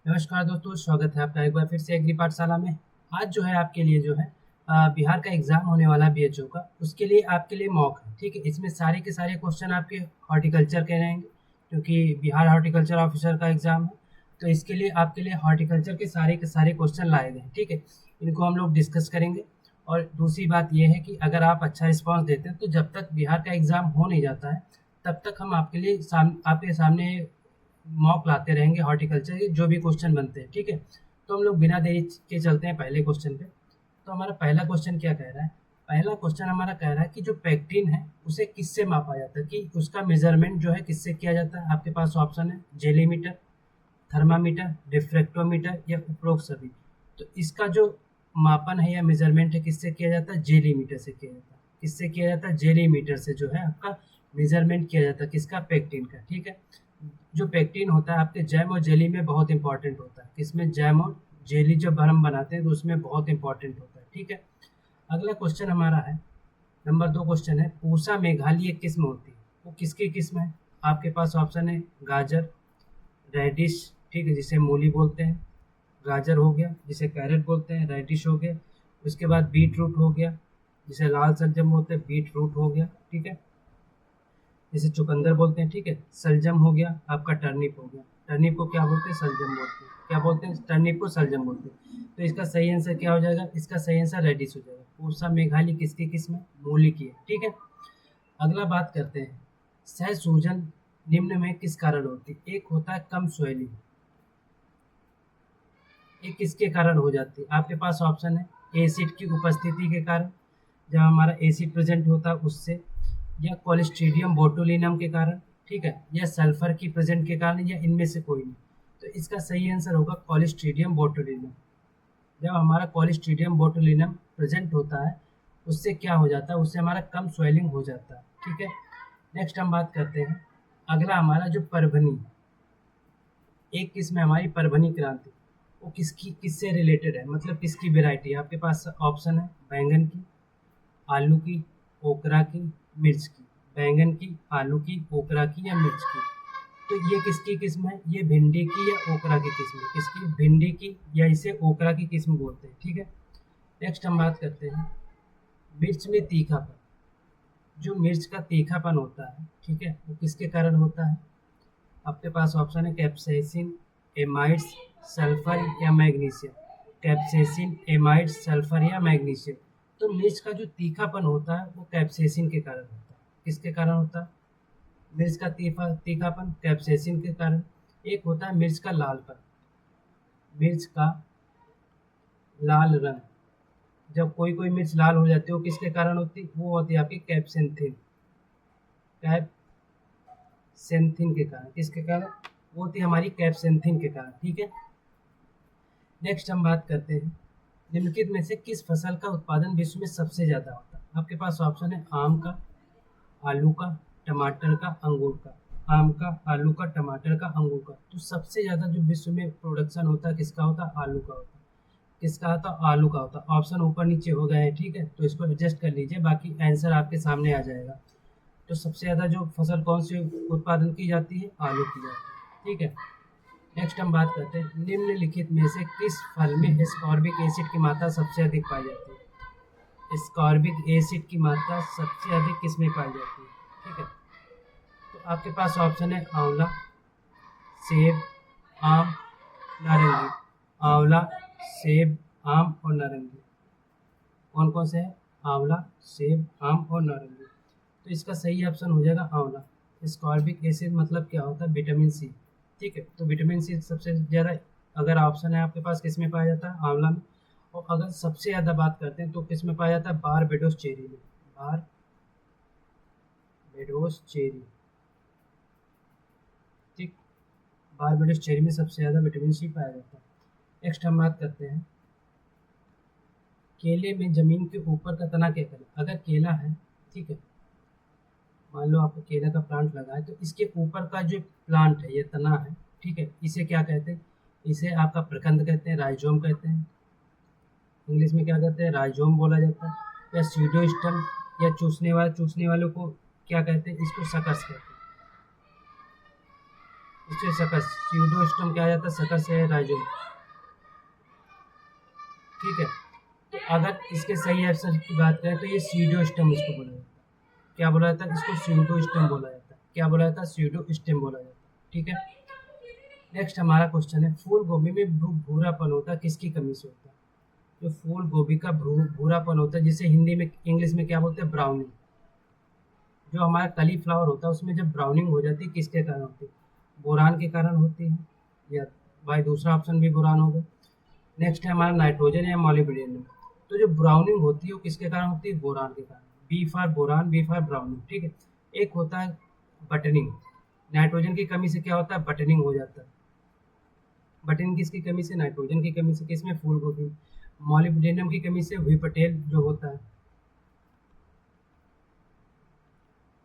नमस्कार दोस्तों, स्वागत है आपका एक बार फिर से एग्री पाठशाला में। आज जो है आपके लिए जो है बिहार का एग्ज़ाम होने वाला है बीएचओ का, उसके लिए आपके लिए मॉक है, ठीक है? इसमें सारे के सारे क्वेश्चन आपके हॉर्टिकल्चर के रहेंगे, क्योंकि बिहार हॉर्टिकल्चर ऑफिसर का एग्ज़ाम है। तो इसके लिए आपके लिए हॉर्टिकल्चर के सारे क्वेश्चन लाए गए हैं, ठीक है? इनको हम लोग डिस्कस करेंगे। और दूसरी बात ये है कि अगर आप अच्छा रिस्पॉन्स देते हैं, तो जब तक बिहार का एग्ज़ाम हो नहीं जाता है, तब तक हम आपके सामने मॉक लाते रहेंगे हॉर्टिकल्चर के जो भी क्वेश्चन बनते हैं, ठीक है? तो हम लोग बिना देरी के चलते हैं पहले क्वेश्चन पे। तो हमारा पहला क्वेश्चन क्या कह रहा है? पहला क्वेश्चन हमारा कह रहा है कि जो पेक्टिन है उसे किससे मापा जाता है, कि उसका मेजरमेंट जो है किससे किया जाता है। आपके पास ऑप्शन है जेलीमीटर, थर्मामीटर, डिफ्रेक्टोमीटर या उपरोक्त सभी। तो इसका जो मापन है या मेजरमेंट है किससे किया जाता है? जेलीमीटर से किया जाता है। किससे किया जाता है? जेलीमीटर से जो है आपका मेजरमेंट किया जाता है, किसका? पेक्टिन का, ठीक है? जो पेक्टिन होता है आपके जैम और जेली में बहुत इंपॉर्टेंट होता है। किसमें? जैम और जेली जब हम बनाते हैं तो उसमें बहुत इंपॉर्टेंट होता है, ठीक है? अगला क्वेश्चन हमारा है, नंबर 2 क्वेश्चन है, पूसा मेघाली एक किस्म होती है, वो किसकी किस्म है? आपके पास ऑप्शन है गाजर, रेडिश, ठीक है, जिसे मूली बोलते हैं, गाजर हो गया जिसे कैरेट बोलते हैं, रेडिश हो गया, उसके बाद बीट रूट हो गया जिसे लाल सलजम बोलते हैं, बीट रूट हो गया, ठीक है, जिसे चुकंदर बोलते हैं, ठीक है। सलजम हो गया आपका, टर्निप हो गया। टर्निप को क्या बोलते हैं? सलजम बोलते हैं। क्या बोलते हैं? टर्निप को सलजम बोलते हैं। तो इसका सही आंसर क्या हो जाएगा? इसका सही आंसर रेडिश हो जाएगा। पूसा मेघाली किसकी किस्म है? मूली की है, ठीक है। अगला बात करते हैं, सह सूजन निम्न में किस कारण होती है? एक होता है कम स्वेलिंग, ये किसके कारण हो जाती है? आपके पास ऑप्शन है एसिड की उपस्थिति के कारण, जब हमारा एसिड प्रेजेंट होता है उससे, या कोलिस्ट्रीडियम बोटुलिनम के कारण, ठीक है, या सल्फर की प्रेजेंट के कारण, या इनमें से कोई नहीं। तो इसका सही आंसर होगा कोलिस्ट्रीडियम बोटुलिनम। जब हमारा कोलिस्ट्रीडियम बोटुलिनम प्रेजेंट होता है उससे क्या हो जाता है? उससे हमारा कम स्वेलिंग हो जाता है, ठीक है। नेक्स्ट हम बात करते हैं, अगला हमारा जो परभनी, एक किस्म है हमारी परभनी क्रांति, वो किससे रिलेटेड है, मतलब किसकी वेराइटी है? आपके पास ऑप्शन है बैंगन की, आलू की, ओकरा की, मिर्च की। बैंगन की, आलू की, ओकरा की या मिर्च की। तो ये किसकी किस्म है? ये भिंडी की या ओकरा की किस्म है। किसकी? भिंडी की, या इसे ओकरा की किस्म बोलते हैं, ठीक है। नेक्स्ट हम बात करते हैं मिर्च में तीखापन। जो मिर्च का तीखापन होता है, ठीक है, वो किसके कारण होता है? आपके पास ऑप्शन है कैप्साइसिन, एमाइड्स, सल्फर या मैग्नीशियम। कैप्साइसिन, एमाइड्स, सल्फर या मैग्नीशियम। तो मिर्च का जो तीखापन होता है वो कैप्साइसिन के कारण होता है। किसके कारण होता है मिर्च का तीखापन? कैप्साइसिन के कारण। एक होता है मिर्च का लालपन, मिर्च का लाल रंग, जब कोई कोई मिर्च लाल हो जाती है वो किसके कारण होती है? वो होती है आपकी कैप्सेंथिन, कैप्सेंथिन के कारण। किसके कारण? वो होती है हमारी कैप्सेंथिन के कारण, ठीक है। नेक्स्ट हम बात करते हैं, निम्नलिखित में से किस फसल का उत्पादन विश्व में सबसे ज़्यादा होता है? आपके पास ऑप्शन है आम का, आलू का, टमाटर का, अंगूर का। आम का, आलू का, टमाटर का, अंगूर का। तो सबसे ज़्यादा जो विश्व में प्रोडक्शन होता है किसका होता है? आलू का होता है। किसका होता है? आलू का होता है। ऑप्शन ऊपर नीचे हो गए हैं, ठीक है, तो इसको एडजस्ट कर लीजिए, बाकी आंसर आपके सामने आ जाएगा। तो सबसे ज़्यादा जो फसल कौन सी उत्पादन की जाती है? आलू की जाती है, ठीक है। नेक्स्ट हम बात करते हैं, निम्नलिखित में से किस फल में एस्कॉर्बिक एसिड की मात्रा सबसे अधिक पाई जाती है? एस्कॉर्बिक एसिड की मात्रा सबसे अधिक किस में पाई जाती है? ठीक है, तो आपके पास ऑप्शन है आंवला, सेब, आम, नारंगी। आंवला, सेब, आम और नारंगी। कौन कौन से है? आंवला, सेब, आम और नारंगी। तो इसका सही ऑप्शन हो जाएगा आंवला। एस्कॉर्बिक एसिड मतलब क्या होता है? विटामिन सी, ठीक है। तो विटामिन सी सबसे ज़्यादा, अगर ऑप्शन है आपके पास, किस में पाया जाता है? आंवला में। और अगर सबसे ज़्यादा बात करते हैं तो किस में पाया जाता है? बारबेडोस चेरी में। बारबेडोस चेरी, ठीक। बारबेडोस चेरी में सबसे ज़्यादा विटामिन सी पाया जाता है। नेक्स्ट हम बात करते हैं, केले में ज़मीन के ऊपर का तना क्या करें? अगर केला है, ठीक है, मान लो आपको केला का प्लांट लगा है, तो इसके ऊपर का जो प्लांट है, ये तना है, ठीक है, इसे क्या कहते हैं? इसे आपका प्रकंद कहते हैं, राइजोम कहते हैं। इंग्लिश में क्या कहते हैं? राइजोम बोला जाता है। या सीडोस्टम, या चूसने वालों को क्या कहते हैं? इसको सकस कहते हैं। इससे सकस, स्यूडोस्टम क्या आ जाता है, सकस है राइजोम। ठीक है, तो अगर इसके सही ऑप्शन की बात करें तो ये स्यूडोस्टम इसको बोला जाता है। क्या बोला जाता है, इसको स्यूडोस्टम बोला जाता है। क्या बोला जाता है, स्यूडोस्टम बोला जाता है। ठीक है, नेक्स्ट हमारा क्वेश्चन है, फूल गोभी में भूरापन होता है, किसकी कमी से होता है? जो फूल गोभी का भूरापन होता है, जिसे हिंदी में इंग्लिश में क्या बोलते हैं, ब्राउनिंग। जो हमारा कलीफ्लावर होता है उसमें जब ब्राउनिंग हो जाती है, किसके कारण होती है? बोरान के कारण होती है, या भाई दूसरा ऑप्शन भी बोरान होगा। नेक्स्ट है हमारा नाइट्रोजन या मॉलिब्डेनम। तो जो ब्राउनिंग होती है वो किसके कारण होती है? बोरान के कारण। B for boron, B for browning. ठीक है, एक होता है बटनिंग। नाइट्रोजन की कमी से क्या होता है? बटनिंग हो जाता है। बटनिंग किसकी कमी से? नाइट्रोजन की कमी से। किसमें? फूल गोभी। मॉलिब्डेनम की कमी से व्हिपटेल जो होता है,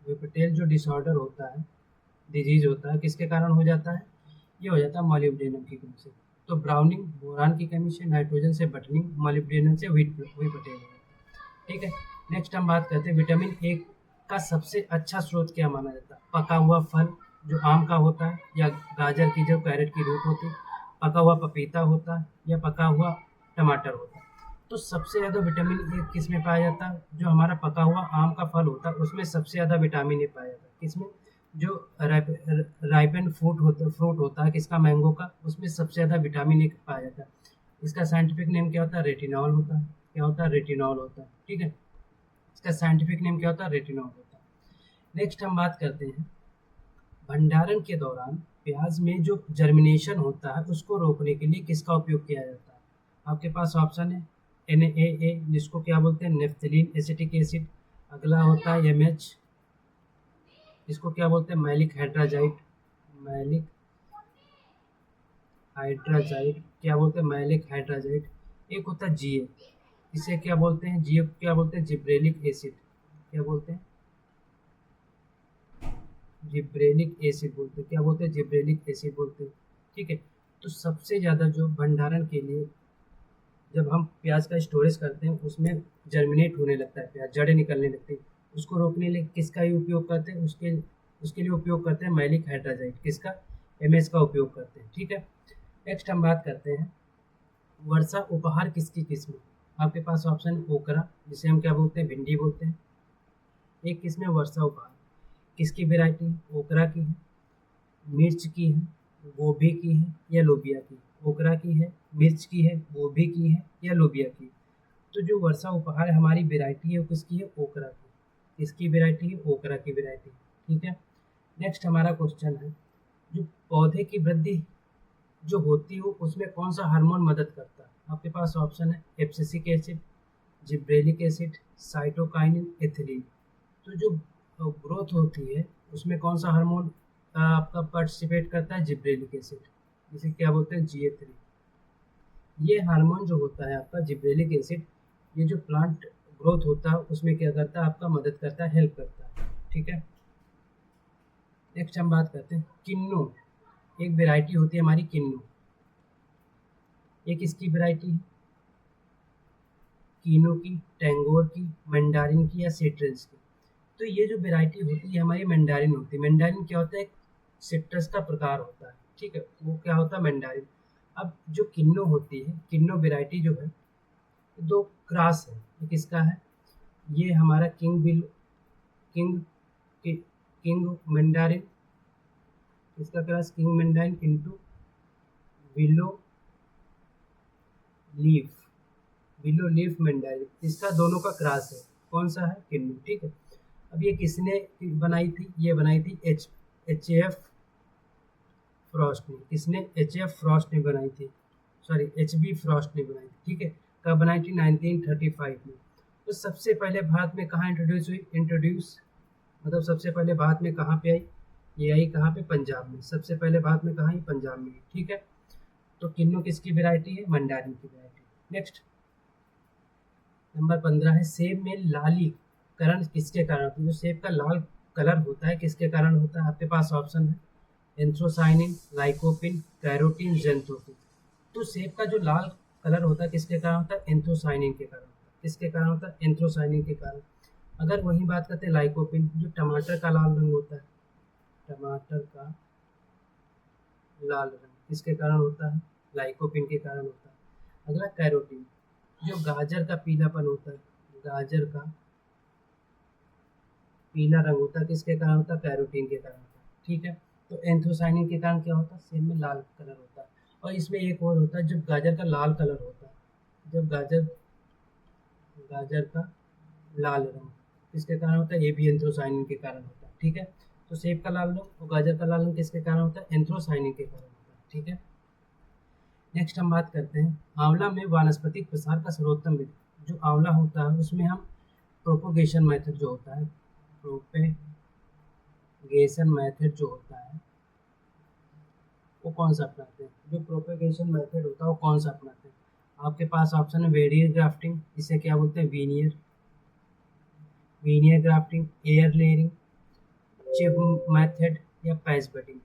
व्हिपटेल जो डिसऑर्डर होता है, डिजीज होता है, किसके कारण हो जाता है? ये हो जाता है मॉलिब्डेनम की कमी से। तो ब्राउनिंग बोरान की कमी से, नाइट्रोजन से बटनिंग, मॉलिब्डेनम से व्हिपटेल। ठीक है, नेक्स्ट हम बात करते हैं विटामिन ए का सबसे अच्छा स्रोत क्या माना जाता है? पका हुआ फल जो आम का होता है, या गाजर की जो कैरेट की रूट होती है, पका हुआ पपीता होता है, या पका हुआ टमाटर होता है। तो सबसे ज़्यादा विटामिन ए किस में पाया जाता है? जो हमारा पका हुआ आम का फल होता है उसमें सबसे ज़्यादा विटामिन ए पाया जाता है। किसमें? जो राइपन फ्रूट होता है किसका? मैंगो का, उसमें सबसे ज़्यादा विटामिन ए पाया जाता है। इसका साइंटिफिक नेम क्या होता है? रेटिनॉल होता है। क्या होता है? रेटिनॉल होता है। ठीक है, इसका साइंटिफिक नेम क्या होता है? रेटिनॉल होता है। नेक्स्ट हम बात करते हैं भंडारण के दौरान प्याज में जो जर्मिनेशन होता है उसको रोकने के लिए किसका उपयोग किया जाता है? आपके पास ऑप्शन है NaA, जिसको क्या बोलते हैं? Naphthalene acetic acid. अगला होता है MH, जिसको क्या बोलते हैं? Maleic hydrazide. मैलिक हाइड्राजाइड, क्या बोलते हैं? Maleic hydrazide. एक होता है GA, इसे क्या बोलते हैं? GA को क्या बोलते हैं? Gibberellic acid. क्या बोलते हैं? जिब्रेलिक एसिड बोलते हैं। क्या बोलते हैं? जिब्रेलिक एसिड बोलते हैं। ठीक है, तो सबसे ज़्यादा जो भंडारण के लिए जब हम प्याज का स्टोरेज करते हैं उसमें जर्मिनेट होने लगता है प्याज, जड़ें निकलने लगती हैं, उसको रोकने लिए किसका ही उपयोग करते हैं? उसके लिए उपयोग करते हैं मैलिक हाइड्राजाइड। किसका? MS का उपयोग करते हैं। ठीक है, नेक्स्ट हम बात करते हैं वर्षा उपहार किसकी किस्म? आपके पास ऑप्शन ओकरा, जिसे हम क्या बोलते हैं? भिंडी बोलते हैं। एक किस्म है वर्षा उपहार, किसकी वेराइटी? ओकरा की है, मिर्च की है, गोभी की है, या लोबिया की? ओकरा की है, मिर्च की है, गोभी की है, या लोबिया की? तो जो वर्षा उपहार हमारी वेराइटी है वो किसकी है? ओकरा की। किसकी वेराइटी है? ओकरा की वेराइटी। ठीक है, नेक्स्ट हमारा क्वेश्चन है जो पौधे की वृद्धि जो होती है उसमें कौन सा हार्मोन मदद करता है? आपके पास ऑप्शन है abscisic acid, gibberellic acid, cytokinin, ethylene. तो जो ग्रोथ होती है उसमें कौन सा हार्मोन आपका पार्टिसिपेट करता है? जिब्रेलिक एसिड, जिसे क्या बोलते हैं? GA3। ये हार्मोन जो होता है आपका जिब्रेलिक एसिड, ये जो प्लांट ग्रोथ होता है उसमें क्या करता है? आपका मदद करता है, हेल्प करता है। ठीक है, नेक्स्ट हम बात करते हैं किन्नू। एक वेराइटी होती है हमारी किन्नू, एक इसकी वेराइटी है कीनो की, टैंगोर की, मैंडारिन की, या सिट्रस की? तो ये जो वेराइटी होती है हमारी मैंडारिन होती है। मैंडारिन क्या होता है? सिट्रस का प्रकार होता है। ठीक है, वो क्या होता है? मैंडारिन। अब जो किन्नो होती है, किन्नो वेराइटी जो है, दो क्रॉस है। ये किसका है? ये हमारा किंग किंग मैंडारिन, इसका cross king mandarin into willow leaf, willow leaf mandarin, इसका दोनों का क्रॉस है। कौन सा है? किन्नू। ठीक है, अब ये किसने बनाई थी? ये बनाई थी HF फ्रॉस्ट ने। किसने? HF फ्रॉस्ट ने बनाई थी, सॉरी HB फ्रॉस्ट ने बनाई थी। ठीक है, कब बनाई थी? 1935 में। तो सबसे पहले भारत में कहाँ इंट्रोड्यूस हुई? मतलब सबसे पहले भारत में कहाँ पे आई? ये आई कहाँ पे? पंजाब में। सबसे पहले भारत में कहाँ आई? पंजाब में। ठीक है, तो किन्नू किसकी वेराइटी है? मंडारिन की वेराइटी। नेक्स्ट नंबर 15 है सेब में लाली करण किसके कारण होती है? जो सेब का लाल कलर होता है किसके कारण होता है? आपके पास ऑप्शन है एंथ्रोसाइनिन, लाइकोपिन, कैरोटीन, जेंथोफिन। तो सेब का जो लाल कलर होता है किसके कारण होता है? एंथ्रोसाइनिन के कारण होता है। किसके कारण होता है? एंथ्रोसाइनिन के कारण। अगर वही बात करते हैं लाइकोपिन, जो टमाटर का लाल रंग होता है, टमाटर का लाल रंग किसके कारण होता है? लाइकोपिन के कारण होता है। अगला कैरोटीन, जो गाजर का पीलापन होता है, गाजर का पीला रंग होता है किसके कारण होता है? कैरोटीन के कारण होता है। ठीक है, तो एंथोसाइनिन के कारण क्या होता है? सेल में लाल कलर होता है। और इसमें एक और होता है, जब गाजर का लाल कलर होता है, जब गाजर गाजर का लाल रंग किसके कारण होता है? ये भी एंथ्रोसाइनिन के कारण होता है। ठीक है, तो सेब का लाल रंग और गाजर का लाल रंग किसके कारण होता है? एंथ्रोसाइनिन के कारण होता है। ठीक है, नेक्स्ट हम बात करते हैं आंवला में वानस्पतिक प्रसार का सर्वोत्तम विधि। जो आंवला होता है उसमें हम प्रोपोगेशन मेथड जो होता है, प्रोपेगेशन मेथड जो होता है वो कौन सा अपनाते हैं? जो प्रोपेगेशन मेथड होता है वो कौन सा अपनाते हैं? आपके पास ऑप्शन है वेरियर ग्राफ्टिंग, इसे क्या बोलते हैं? Veneer grafting, air layering, chip method या पैच बटिंग।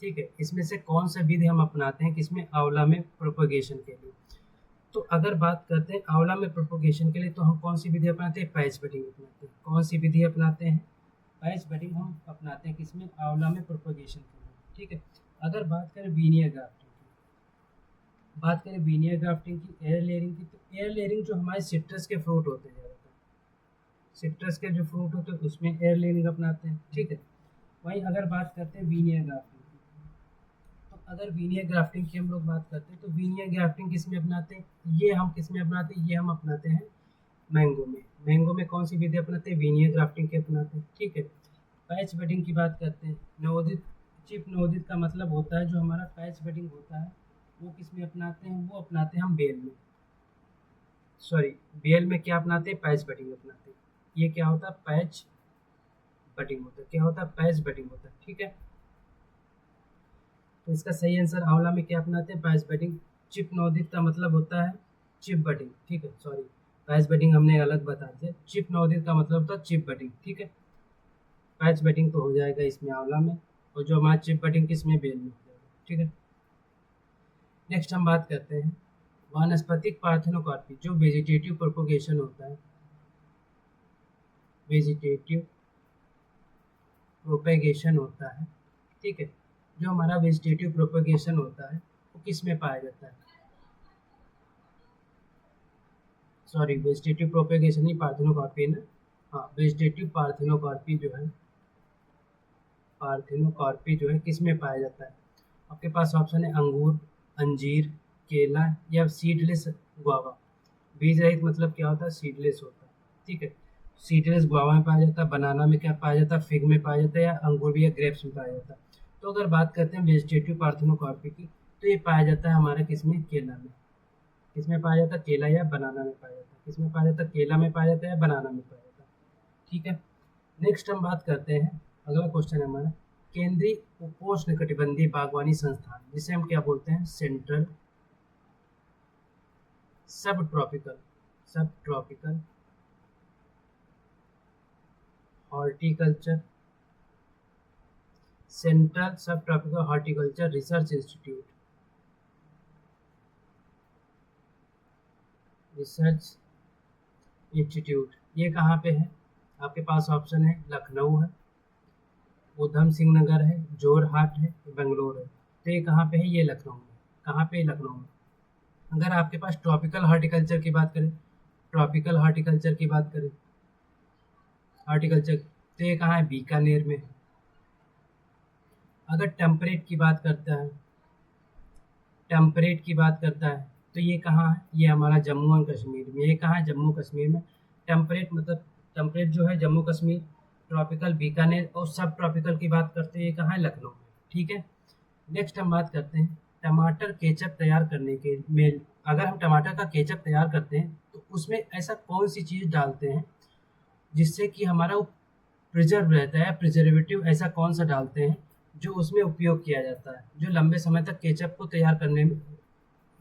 ठीक है, इसमें से कौन सा विधि हम अपनाते हैं किसमें? आंवला में प्रोपोगेशन के लिए। तो अगर बात करते हैं आंवला में प्रोपोगेशन के लिए, तो हम कौन सी विधि अपनाते हैं? पैच बटिंग अपनाते हैं। कौन सी विधि अपनाते हैं? पैच बटिंग हम अपनाते हैं किसमें? आंवला में प्रोपोगेशन के लिए। ठीक है, अगर बात करें वीनियर ग्राफ्टिंग की, एयर लेयरिंग की, तो एयर लेयरिंग जो हमारे सिट्रस के फ्रूट होते हैं, ज़्यादातर सिट्रस के जो फ्रूट होते हैं उसमें एयर लेयरिंग अपनाते हैं। ठीक है, वहीं अगर बात करते हैं वीनियर ग्राफ्टिंग की, तो अगर वीनियर ग्राफ्टिंग की हम लोग बात करते हैं तो वीनियर ग्राफ्टिंग किस में अपनाते हैं? ये हम किस में अपनाते हैं? ये हम अपनाते हैं मैंगो में। मैंगो में कौन सी विधि अपनाते हैं? वीनियर ग्राफ्टिंग के अपनाते हैं। ठीक है, पैच बडिंग की बात करते हैं, नवोदित चिप नवोदित का मतलब होता है जो हमारा पैच बडिंग होता है वो किस में अपनाते हैं? वो अपनाते हैं हम बेल में। सॉरी, बेल में क्या अपनाते हैं? पैच बडिंग अपनाते हैं। ये क्या होता है? पैच बडिंग होता है। क्या होता है? पैच बडिंग होता है। ठीक है, तो इसका सही आंसर आंवला में क्या अपनाते हैं? Patch budding. चिप नवोदित का मतलब होता है चिप बडिंग। ठीक है, सॉरी, पैच बडिंग हमने अलग बता दिया। चिप नवोदित का मतलब होता है चिप बडिंग। ठीक है, पैच बडिंग तो हो जाएगा इसमें आंवला में, और जो हमारा चिप बडिंग किसमें? बेल में हो जाएगा। ठीक है, नेक्स्ट हम बात करते हैं वानस्पतिक पार्थेनोकार्पी, जो वेजिटेटिव प्रोपोगेशन होता है, वेजिटेटिव प्रोपेगेशन होता है। ठीक है, जो हमारा वेजिटेटिव प्रोपेगेशन होता है वो किस में पाया जाता है? सॉरी, वेजिटेटिव प्रोपेगेशन नहीं, पार्थेनोकार्पी ना। हाँ, वेजिटेटिव पार्थेनोकार्पी जो है, पार्थेनोकार्पी जो है किस में पाया जाता है? आपके पास ऑप्शन है अंगूर, अंजीर, केला या सीडलेस गुआवा। बीज रहित मतलब क्या होता है? सीडलेस होता है। ठीक है, सीडलेस गुआवा में पाया जाता है, बनाना में क्या पाया जाता है? फिग में पाया जाता है, या अंगूर या ग्रेप्स में पाया जाता है। तो अगर बात करते हैं वेजिटेटिव पार्थेनोकार्पी की, तो ये पाया जाता है हमारा किसमें? केला में। किसमें पाया जाता है? केला या बनाना में पाया जाता है। किसमें पाया जाता है? केला में पाया जाता है या बनाना में पाया जाता है। ठीक है, नेक्स्ट हम बात करते हैं, अगला क्वेश्चन है हमारा केंद्रीय उपोष्णकटिबंधीय बागवानी संस्थान, जिसे हम क्या बोलते हैं? सेंट्रल सब ट्रॉपिकल हॉर्टिकल्चर, सेंट्रल सब ट्रॉपिकल हॉर्टिकल्चर रिसर्च इंस्टीट्यूट, ये कहाँ पे है? आपके पास ऑप्शन है लखनऊ है, उधम सिंह नगर है, जोरहाट है, बेंगलोर है। तो ये कहाँ पे है? ये लखनऊ में। कहाँ पे? लखनऊ में। अगर आपके पास ट्रॉपिकल हॉर्टिकल्चर की बात करें, ट्रॉपिकल हॉर्टिकल्चर की बात करें, हॉर्टिकल्चर, तो ये कहाँ है? बीकानेर में है। अगर टेम्परेट की बात करता है, टेम्परेट की बात करता है, तो ये कहाँ है? ये हमारा जम्मू एंड कश्मीर में। ये कहाँ है? जम्मू कश्मीर में। टेम्परेट मतलब टेम्परेट जो है जम्मू कश्मीर, ट्रॉपिकल बीकानेर, और सब ट्रॉपिकल की बात करते हैं, ये कहाँ है? लखनऊ में। ठीक है, नेक्स्ट हम बात करते हैं टमाटर केचप तैयार करने के में, अगर हम टमाटर का केचप तैयार करते हैं तो उसमें ऐसा कौन सी चीज़ डालते हैं जिससे कि हमारा वो प्रिजर्व रहता है? प्रिजर्वेटिव ऐसा कौन सा डालते हैं जो उसमें उपयोग किया जाता है, जो लंबे समय तक केचप को तैयार करने में,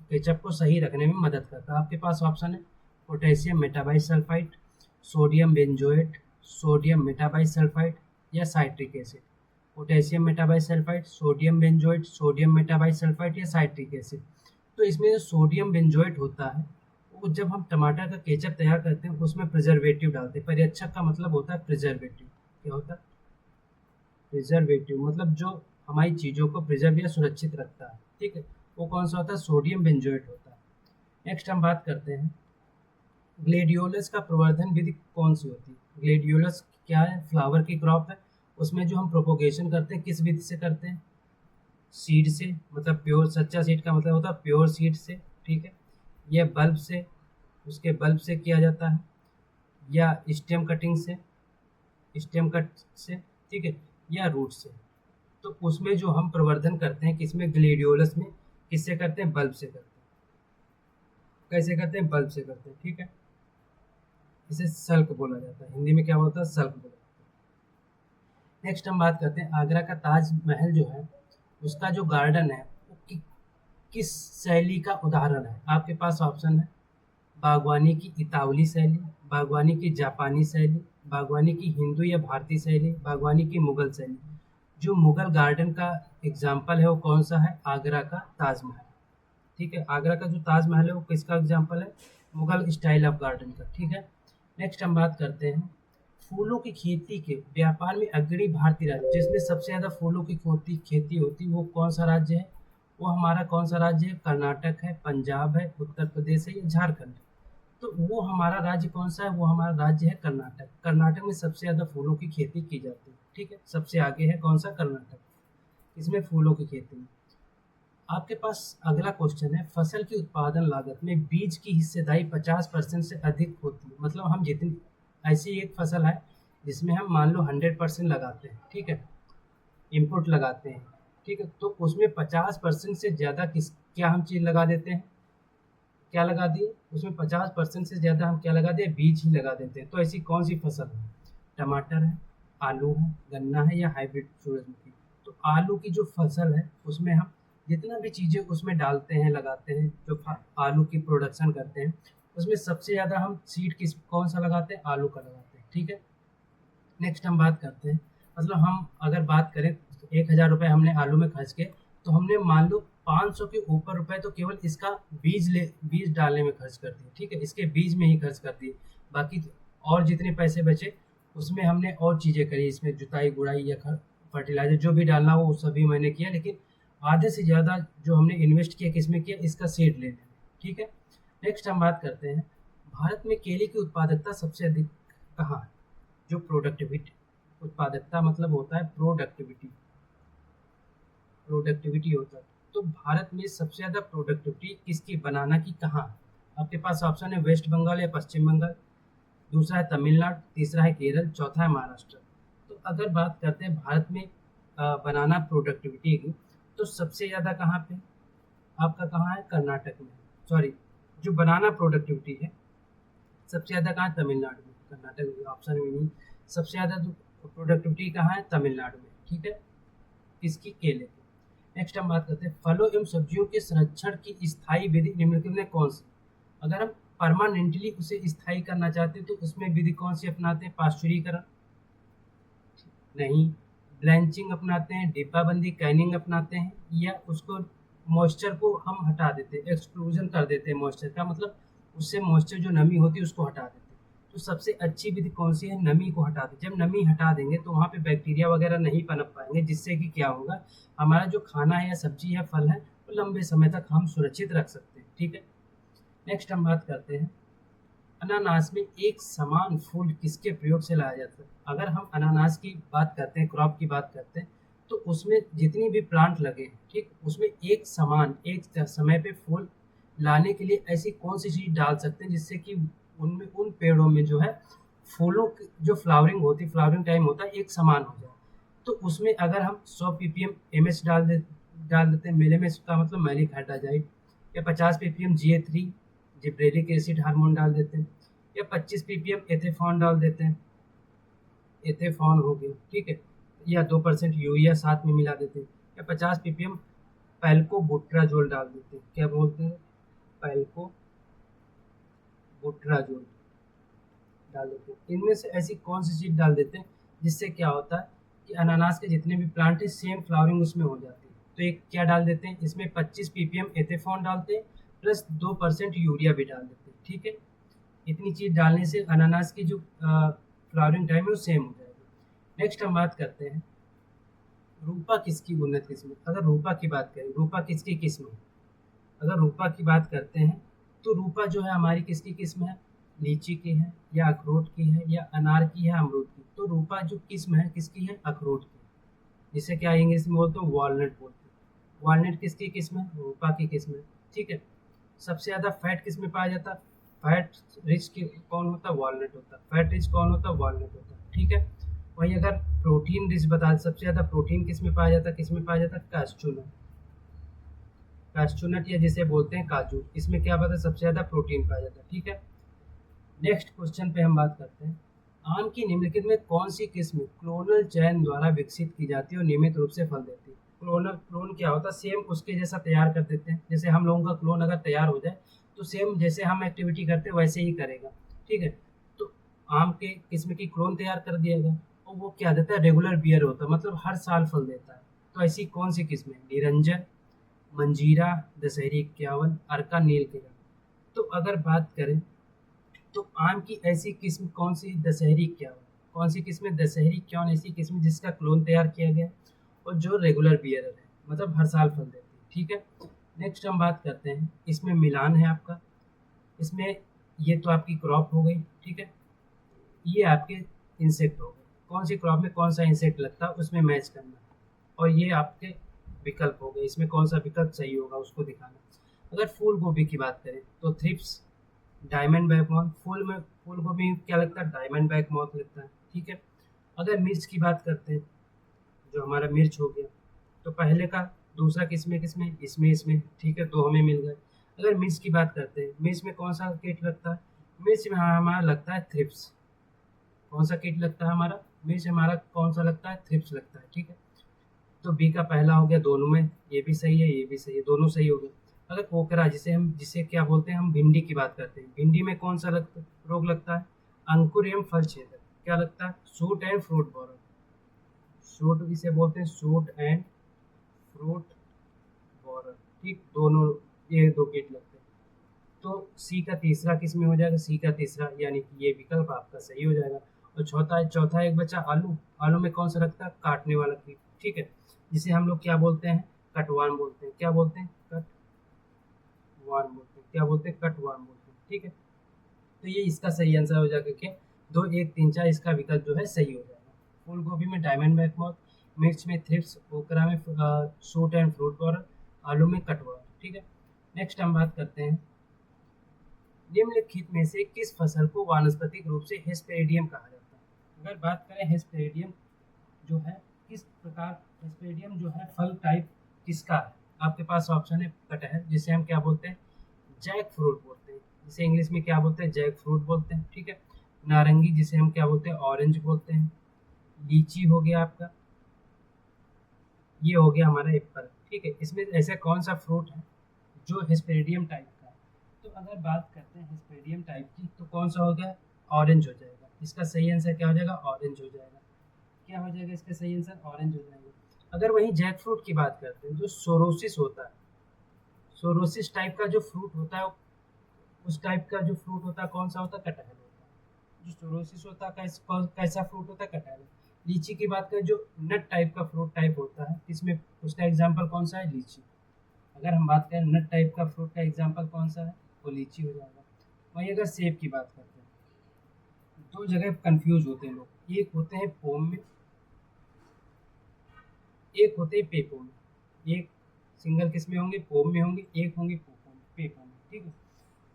केचप को सही रखने में मदद करता है? आपके पास ऑप्शन है potassium metabisulphite, sodium benzoate, sodium metabisulphite या citric acid. Potassium metabisulphite, sodium benzoate, sodium metabisulphite या साइट्रिक एसिड। तो इसमें जो सोडियम बेंजोएट होता है वो जब हम टमाटर का केचप तैयार करते हैं उसमें प्रिजर्वेटिव डालते हैं। परिरक्षक का मतलब होता है प्रिजर्वेटिव। क्या होता है? प्रिजर्वेटिव मतलब जो हमारी चीज़ों को प्रिजर्व या सुरक्षित रखता है, ठीक है, वो कौन सा होता है? सोडियम बेंजोएट होता है। नेक्स्ट हम बात करते हैं ग्लेडियोलस का प्रवर्धन विधि कौन सी होती है? ग्लेडियोलस क्या है? फ्लावर की क्रॉप है। उसमें जो हम प्रोपोगेशन करते हैं किस विधि से करते हैं? सीड से, मतलब प्योर, सच्चा सीड का मतलब होता है प्योर सीड से, ठीक है, या बल्ब से, उसके बल्ब से किया जाता है, या स्टेम कटिंग से, स्टेम कट से, ठीक है, या रूट से। तो उसमें जो हम प्रवर्धन करते हैं किसमें? ग्लेडियोलस में। किससे करते हैं? बल्ब से करते हैं। कैसे करते हैं? बल्ब से करते हैं, ठीक है। इसे सल्क बोला जाता है, हिंदी में क्या बोलता है? सल्क बोला जाता है। नेक्स्ट हम बात करते हैं आगरा का ताजमहल जो है उसका जो गार्डन है वो किस शैली का उदाहरण है? आपके पास ऑप्शन है बागवानी की इतावली शैली, बागवानी की जापानी शैली, बागवानी की हिंदू या भारतीय शैली, बागवानी की मुगल शैली। जो मुगल गार्डन का एग्जाम्पल है वो कौन सा है? आगरा का ताजमहल, ठीक है। आगरा का जो ताजमहल है वो किसका एग्जाम्पल है? मुगल स्टाइल ऑफ गार्डन का, ठीक है। नेक्स्ट हम बात करते हैं फूलों की खेती के व्यापार में अग्रणी भारतीय राज्य, जिसमें सबसे ज़्यादा फूलों की खेती होती वो कौन सा राज्य है? वो हमारा कौन सा राज्य है? कर्नाटक है, पंजाब है, उत्तर प्रदेश है या झारखंड? तो वो हमारा राज्य कौन सा है? वो हमारा राज्य है कर्नाटक। कर्नाटक में सबसे ज़्यादा फूलों की खेती की जाती है, ठीक है। सबसे आगे है कौन सा? कर्नाटक, इसमें फूलों की खेती में। आपके पास अगला क्वेश्चन है फसल की उत्पादन लागत में बीज की हिस्सेदारी 50% से अधिक होती है। मतलब हम जितनी, ऐसी एक फसल है जिसमें हम मान लो 100% लगाते हैं, ठीक है, इनपुट लगाते हैं, ठीक है, तो उसमें 50% से ज़्यादा क्या हम चीज़ लगा देते हैं? क्या लगा दिए? उसमें 50% से ज़्यादा हम क्या लगा दिए? बीज ही लगा देते हैं। तो ऐसी कौन सी फसल है? टमाटर है, आलू है, गन्ना है या हाइब्रिड सूरजमुखी? तो आलू की जो फसल है उसमें हम जितना भी चीज़ें उसमें डालते हैं, लगाते हैं, जो आलू की प्रोडक्शन करते हैं, उसमें सबसे ज़्यादा हम सीड कौन सा लगाते हैं? आलू का लगाते हैं, ठीक है। नेक्स्ट हम बात करते हैं, मतलब हम अगर बात करें 1,000 रुपये हमने आलू में खर्च किए, तो हमने मान लो 500 के ऊपर रुपए तो केवल इसका बीज डालने में खर्च कर दिए, ठीक है, इसके बीज में ही खर्च कर दिए। बाकी और जितने पैसे बचे उसमें हमने और चीज़ें करी, इसमें जुताई गुड़ाई या फर्टिलाइजर जो भी डालना हो वो सभी मैंने किया, लेकिन आधे से ज़्यादा जो हमने इन्वेस्ट किया किसमें किया? इसका सीड लेने में, ठीक है। नेक्स्ट हम बात करते हैं भारत में केले की उत्पादकता सबसे अधिक कहाँ है? जो प्रोडक्टिविटी, उत्पादकता मतलब होता है प्रोडक्टिविटी, प्रोडक्टिविटी होता है। तो भारत में सबसे ज़्यादा प्रोडक्टिविटी किसकी, बनाना की, कहाँ है? आपके पास ऑप्शन है वेस्ट बंगाल या पश्चिम बंगाल, दूसरा है तमिलनाडु, तीसरा है केरल, चौथा है महाराष्ट्र। तो अगर बात करते हैं भारत में बनाना प्रोडक्टिविटी की, तो सबसे ज़्यादा कहाँ पे? आपका कहाँ है? कर्नाटक में। सॉरी, जो बनाना प्रोडक्टिविटी है सबसे ज़्यादा कहाँ? तमिलनाडु में। कर्नाटक में ऑप्शन में नहीं, सबसे ज़्यादा जो प्रोडक्टिविटी कहाँ है? तमिलनाडु में, ठीक है। किसकी? केले की। नेक्स्ट हम बात करते हैं फलों एवं सब्जियों के संरक्षण की स्थायी विधि निम्नलिखित में कौन सी? अगर हम परमानेंटली उसे स्थायी करना चाहते हैं तो उसमें विधि कौन सी अपनाते हैं? पाश्चुरीकरण नहीं, ब्लैंचिंग अपनाते हैं, डिब्बाबंदी, कैनिंग अपनाते हैं, या उसको मॉइस्चर को हम हटा देते हैं, एक्सक्लूजन कर देते हैं मॉइस्चर का, मतलब उससे मॉइस्चर जो नमी होती है उसको हटा देते हैं। तो सबसे अच्छी विधि कौन सी है? नमी को हटा दें। जब नमी हटा देंगे तो वहाँ पे बैक्टीरिया वगैरह नहीं पनप पाएंगे, जिससे कि क्या होगा, हमारा जो खाना है या सब्जी है, फल है, वो लंबे समय तक हम सुरक्षित रख सकते हैं, ठीक है। नेक्स्ट हम बात करते हैं अनानास में एक समान फूल किसके प्रयोग से लाया जाता है? अगर हम अनानास की बात करते हैं, क्रॉप की बात करते हैं, तो उसमें जितनी भी प्लांट लगे हैं, ठीक, उसमें एक समान एक समय पे फूल लाने के लिए ऐसी कौन सी चीज़ डाल सकते हैं जिससे कि उनमें, उन पेड़ों में जो है फूलों की जो फ्लावरिंग होती, फ्लावरिंग टाइम होता है, एक समान हो जाए। तो उसमें अगर हम 100 ppm एमएच डाल देते हैं, मेलेमेस का मतलब मैलिक हाइड्रोजाइड, या 50 ppm GA3 gibberellic acid hormone डाल देते हैं, या 25 ppm एथेफॉन डाल देते हैं, एथेफॉन हो गया, ठीक है, या 2% यूरिया साथ में मिला देते हैं, या 50 ppm पैल्कोबुट्राजोल डाल देते हैं। क्या बोलते हैं? पैल्कोबुट्राजोल डाल देते हैं। इनमें से ऐसी कौन सी चीज़ डाल देते हैं जिससे क्या होता है कि अनानास के जितने भी प्लांट है सेम फ्लावरिंग उसमें हो जाती है? तो एक क्या डाल देते हैं इसमें? 25 ppm एथेफॉन डालते हैं, प्लस 2% यूरिया भी डाल देते हैं, ठीक है। इतनी चीज़ डालने से अनानास की जो फ्लावरिंग टाइम है वो सेम हो जाएगी। नेक्स्ट हम बात करते हैं रूपा किसकी उन्नत किस्म है? अगर रूपा की बात करें, रूपा किसकी किस्म है? अगर रूपा की बात करते हैं तो रूपा जो है हमारी किसकी किस्म है? लीची की है या अखरोट की है या अनार की है अमरूद की? तो रूपा जो किस्म है किसकी है? अखरोट की। जिसे क्या इंग्लिश में बोलते हैं? वॉलनट बोलते हैं। वॉलनट किसकी किस्म है? रूपा की किस्म है। ठीक है। सबसे ज़्यादा फैट किस में पाया जाता है? फैट रिच कौन होता है? वॉलनट होता है। फैट रिच कौन होता है? वॉलनट होता है। ठीक है। वहीं अगर प्रोटीन रिच बता, सबसे ज़्यादा प्रोटीन किस में पाया जाता है? किस में पाया जाता है? कैस्चू कैस्टूनट या जिसे बोलते हैं काजू, इसमें क्या पता है? सबसे ज़्यादा प्रोटीन पाया जाता है। ठीक है। नेक्स्ट क्वेश्चन पे हम बात करते हैं। आम की निम्नलिखित में कौन सी किस्म क्लोनल चयन द्वारा विकसित की जाती है और नियमित रूप से फल देती है? क्लोन क्या होता है? सेम उसके जैसा तैयार कर देते हैं। जैसे हम लोगों का क्लोन अगर तैयार हो जाए तो सेम जैसे हम एक्टिविटी करते हैं वैसे ही करेगा। ठीक है। तो आम के किस्म की क्लोन तैयार कर दिया गया और वो क्या देता है? रेगुलर बियर होता है, मतलब हर साल फल देता है। तो ऐसी कौन सी किस्म है? निरंजन, मंजीरा, दशहरी 51, अर्का, नीलगिरी। तो अगर बात करें तो आम की ऐसी किस्म कौन सी? दशहरी 51। कौन सी किस्म है? दशहरी 51 ऐसी किस्म जिसका क्लोन तैयार किया गया और जो रेगुलर बियरर है, मतलब हर साल फल देती है। ठीक है। नेक्स्ट हम बात करते हैं, इसमें मिलान है आपका। इसमें ये तो आपकी क्रॉप हो गई। ठीक है। ये आपके इंसेक्ट हो गए। कौन सी क्रॉप में कौन सा इंसेक्ट लगता है उसमें मैच करना। और ये आपके विकल्प हो गए, इसमें कौन सा विकल्प सही होगा उसको दिखाना। अगर फूल गोभी की बात करें तो थ्रिप्स, डायमंड बैक मॉथ। फूल गोभी में क्या लगता है? डायमंड बैक मॉथ लगता है। ठीक है। अगर मिर्च की बात करते हैं, जो हमारा मिर्च हो गया, तो पहले का दूसरा किसमें किसमें? इसमें। ठीक है, दो हमें मिल गए। अगर मिर्च की बात करते हैं, मिर्च में कौन सा कीट लगता है? मिर्च में हमारा लगता है थ्रिप्स। कौन सा कीट लगता है हमारा? मिर्च हमारा कौन सा लगता है? थ्रिप्स लगता है। ठीक है। तो बी का पहला हो गया दोनों में, ये भी सही है ये भी सही है, दोनों सही हो गए। अगर कोकरा, जिसे क्या बोलते हैं हम? भिंडी की बात करते हैं, भिंडी में कौन सा रोग लगता है? अंकुर एवं फल छेदक। क्या लगता है? Suit and fruit बॉरर। सूट इसे बोलते हैं, सूट एंड फ्रूट बॉरर। ठीक, दोनों ये दो कीट लगते हैं। तो सी का तीसरा किस में हो जाएगा? सी का तीसरा, यानी कि ये विकल्प आपका सही हो जाएगा। और चौथा एक बचा आलू। आलू में कौन सा लगता है? काटने वाला कीट। ठीक है। जिसे हम लोग क्या बोलते हैं? कटवार्म बोलते हैं। क्या बोलते हैं? कटवार्म बोलते हैं। क्या बोलते हैं? कटवार्म बोलते हैं। ठीक है। तो ये इसका सही आंसर हो जाएगा क्या? 2, 1, 3, 4 इसका विकल्प जो है सही हो जाएगा। फूल गोभी में डायमंड बैक मॉथ, मिर्च में थ्रिप्स, ओकरा में सूट एंड फ्रूट बॉरर, आलू में कटवर्म। ठीक है। नेक्स्ट हम बात करते हैं, निम्नलिखित में से किस फसल को वानस्पतिक रूप से हेस्पेरिडियम कहा जाता है? अगर बात करें हेस्पेरिडियम जो है किस प्रकार, हेस्पेरिडियम जो है फल टाइप किसका है? आपके पास ऑप्शन है कटहल, जिसे हम क्या बोलते हैं? जैक फ्रूट बोलते हैं, जिसे इंग्लिश में क्या बोलते हैं? जैक फ्रूट बोलते हैं। ठीक है। नारंगी, जिसे हम क्या बोलते हैं? ऑरेंज बोलते हैं। लीची हो गया आपका, ये हो गया हमारा एप्पल। ठीक है। इसमें ऐसा कौन सा फ्रूट है जो हेस्पेरिडियम टाइप का है? तो अगर बात करते हैं हेस्पेरिडियम टाइप की, तो कौन सा हो गया? ऑरेंज हो जाएगा। इसका सही आंसर क्या हो जाएगा? ऑरेंज हो जाएगा। क्या हो जाएगा इसका सही आंसर? ऑरेंज हो जाएगा। अगर वहीं जैक फ्रूट की बात करते हैं, जो सोरोसिस होता है, सोरोसिस टाइप का जो फ्रूट होता है, उस टाइप का जो फ्रूट होता है कौन सा होता है? कटहल होता है। जो सोरोसिस होता है कैसा फ्रूट होता है? कटहल। लीची की बात करें, जो नट टाइप का फ्रूट टाइप होता है, इसमें उसका एग्जाम्पल कौन सा है? लीची। अगर हम बात करें नट टाइप का फ्रूट का एग्जाम्पल कौन सा है? वो लीची हो जाएगा। वहीं अगर सेब की बात करते हैं, दो जगह कंफ्यूज होते हैं लोग, एक होते हैं पोम में, एक होते हैं पेपो में। एक सिंगल किस में होंगे? पोम में होंगे, एक होंगे पेपो में। ठीक है।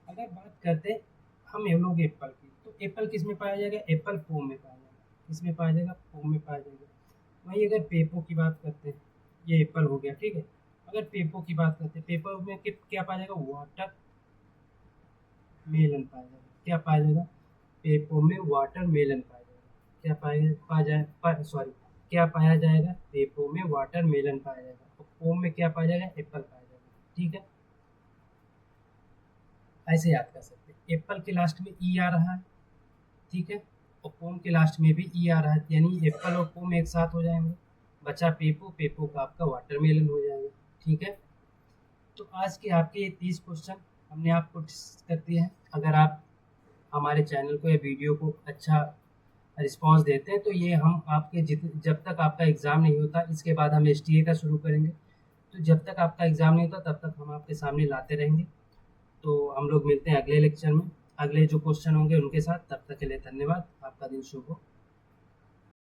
अगर बात करते हैं हम लोग एप्पल की, तो एप्पल किस में पाया जाएगा? एप्पल पोम में पाया जाएगा। किस में पाया जाएगा? पोम में पाया जाएगा। वहीं अगर पेपो की बात करते हैं, ये एप्पल हो गया। ठीक है। अगर पेपो की बात करते हैं, पेपो में क्या पाया जाएगा? वाटर मेलन पाया जाएगा। क्या पाया जाएगा? पेपो में वाटर मेलन पाया जाएगा। क्या सॉरी, क्या पाया जाएगा? पेपो में वाटर मेलन पाया जाएगा। और पोम में क्या पाया जाएगा? एप्पल पाया जाएगा। ठीक है। ऐसे याद कर सकते हैं। एप्पल के लास्ट में ई आ रहा है। ठीक है। और पोम के लास्ट में भी ई आ रहा है, यानी एप्पल और पोम एक साथ हो जाएंगे। बचा पेपो, पेपो का आपका वाटरमेलन हो जाएगा। ठीक है। तो आज के आपके ये 30 क्वेश्चन हमने आपको डिस्कस कर दिए हैं। अगर आप हमारे चैनल को या वीडियो को अच्छा रिस्पॉन्स देते हैं। तो ये हम आपके जब तक आपका एग्ज़ाम नहीं होता, इसके बाद हम एसटीए का शुरू करेंगे। तो जब तक आपका एग्ज़ाम नहीं होता तब तक हम आपके सामने लाते रहेंगे। तो हम लोग मिलते हैं अगले लेक्चर में, अगले जो क्वेश्चन होंगे उनके साथ। तब तक के लिए धन्यवाद। आपका दिन शुभ हो।